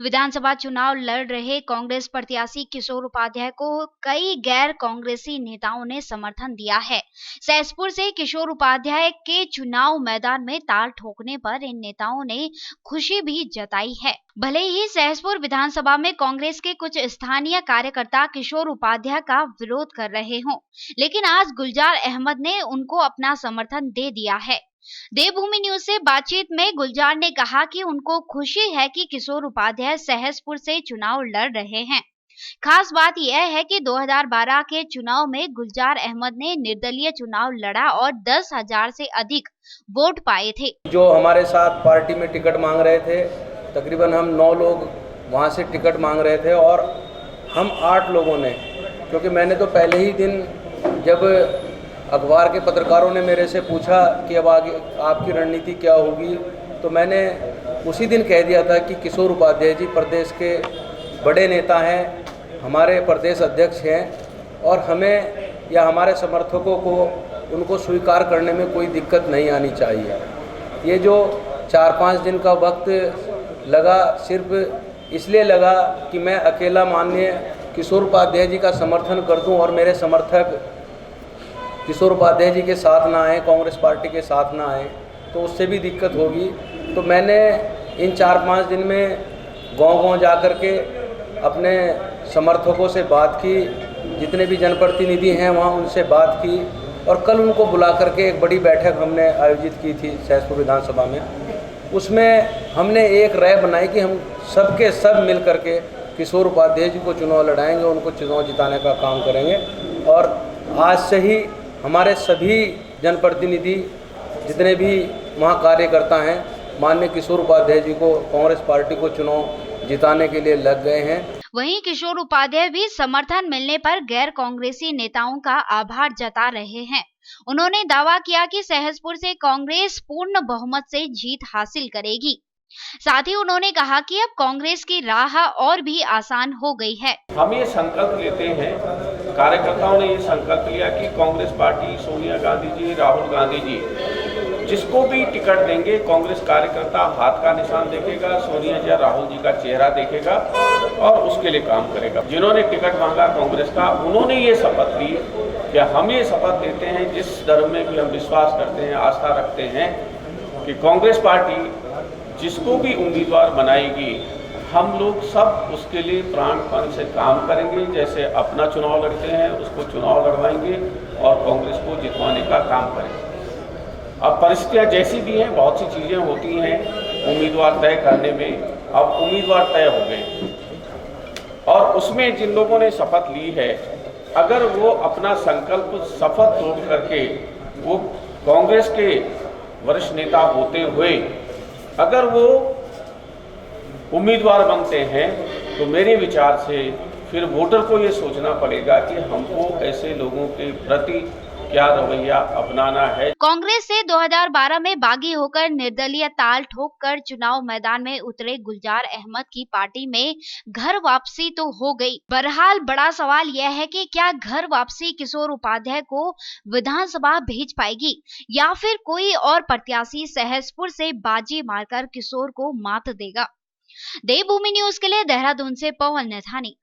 विधानसभा चुनाव लड़ रहे कांग्रेस प्रत्याशी किशोर उपाध्याय को कई गैर कांग्रेसी नेताओं ने समर्थन दिया है। सहसपुर से किशोर उपाध्याय के चुनाव मैदान में ताल ठोकने पर इन नेताओं ने खुशी भी जताई है। भले ही सहसपुर विधानसभा में कांग्रेस के कुछ स्थानीय कार्यकर्ता किशोर उपाध्याय का विरोध कर रहे हों, लेकिन आज गुलजार अहमद ने उनको अपना समर्थन दे दिया है। देवभूमि न्यूज से बातचीत में गुलजार ने कहा कि उनको खुशी है कि किशोर उपाध्याय सहसपुर से चुनाव लड़ रहे हैं। खास बात यह है कि 2012 के चुनाव में गुलजार अहमद ने निर्दलीय चुनाव लड़ा और 10,000 से अधिक वोट पाए थे। जो हमारे साथ पार्टी में टिकट मांग रहे थे, तकरीबन हम 9 लोग वहाँ से टिकट मांग रहे थे और हम 8 लोगों ने, क्योंकि मैंने तो पहले ही दिन जब अखबार के पत्रकारों ने मेरे से पूछा कि अब आगे आपकी रणनीति क्या होगी, तो मैंने उसी दिन कह दिया था कि किशोर उपाध्याय जी प्रदेश के बड़े नेता हैं, हमारे प्रदेश अध्यक्ष हैं और हमें या हमारे समर्थकों को उनको स्वीकार करने में कोई दिक्कत नहीं आनी चाहिए। ये जो 4-5 दिन का वक्त लगा, सिर्फ इसलिए लगा कि मैं अकेला माननीय किशोर उपाध्याय जी का समर्थन कर दूं और मेरे समर्थक किशोर उपाध्याय जी के साथ ना आए, कांग्रेस पार्टी के साथ ना आए, तो उससे भी दिक्कत होगी। तो मैंने इन 4-5 दिन में गांव-गांव जा कर के अपने समर्थकों से बात की, जितने भी जनप्रतिनिधि हैं वहाँ उनसे बात की और कल उनको बुला करके एक बड़ी बैठक हमने आयोजित की थी सहसपुर विधानसभा में। उसमें हमने एक राय बनाई कि हम सब के सब मिल करके किशोर उपाध्याय जी को चुनाव लड़ाएंगे, उनको चुनाव जिताने का काम करेंगे। और आज से ही हमारे सभी जनप्रतिनिधि जितने भी वहाँ कार्यकर्ता हैं माननीय किशोर उपाध्याय जी को, कांग्रेस पार्टी को चुनाव जिताने के लिए लग गए हैं। वहीं किशोर उपाध्याय भी समर्थन मिलने पर गैर कांग्रेसी नेताओं का आभार जता रहे हैं। उन्होंने दावा किया कि सहसपुर से कांग्रेस पूर्ण बहुमत से जीत हासिल करेगी। साथ ही उन्होंने कहा कि अब कांग्रेस की राह और भी आसान हो गई है। हम ये संकल्प लेते हैं, कार्यकर्ताओं ने ये संकल्प लिया कि कांग्रेस पार्टी, सोनिया गांधी जी, राहुल गांधी जी जिसको भी टिकट देंगे, कांग्रेस कार्यकर्ता हाथ का निशान देखेगा, सोनिया जी, राहुल जी का चेहरा देखेगा और उसके लिए काम करेगा। जिन्होंने टिकट मांगा कांग्रेस का, उन्होंने ये शपथ ली कि हम ये शपथ देते हैं, जिस धर्म में भी हम विश्वास करते हैं, आस्था रखते हैं, कि कांग्रेस पार्टी जिसको भी उम्मीदवार बनाएगी, हम लोग सब उसके लिए प्राणपण से काम करेंगे। जैसे अपना चुनाव लड़ते हैं, उसको चुनाव लड़वाएंगे और कांग्रेस को जितवाने का काम करेंगे। अब परिस्थितियां जैसी भी हैं, बहुत सी चीज़ें होती हैं उम्मीदवार तय करने में। अब उम्मीदवार तय हो गए और उसमें जिन लोगों ने शपथ ली है, अगर वो अपना संकल्प शपथ तोड़ करके वो कांग्रेस के वरिष्ठ नेता होते हुए अगर वो उम्मीदवार बनते हैं, तो मेरे विचार से फिर वोटर को ये सोचना पड़ेगा कि हमको ऐसे लोगों के प्रति क्या रवैया अपनाना है। कांग्रेस से 2012 में बागी होकर निर्दलीय ताल ठोक कर चुनाव मैदान में उतरे गुलजार अहमद की पार्टी में घर वापसी तो हो गई। बहरहाल बड़ा सवाल यह है कि क्या घर वापसी किशोर उपाध्याय को विधानसभा भेज पाएगी या फिर कोई और प्रत्याशी सहसपुर से बाजी मारकर किशोर को मात देगा। देवभूमि न्यूज के लिए देहरादून से पवन नैथानी।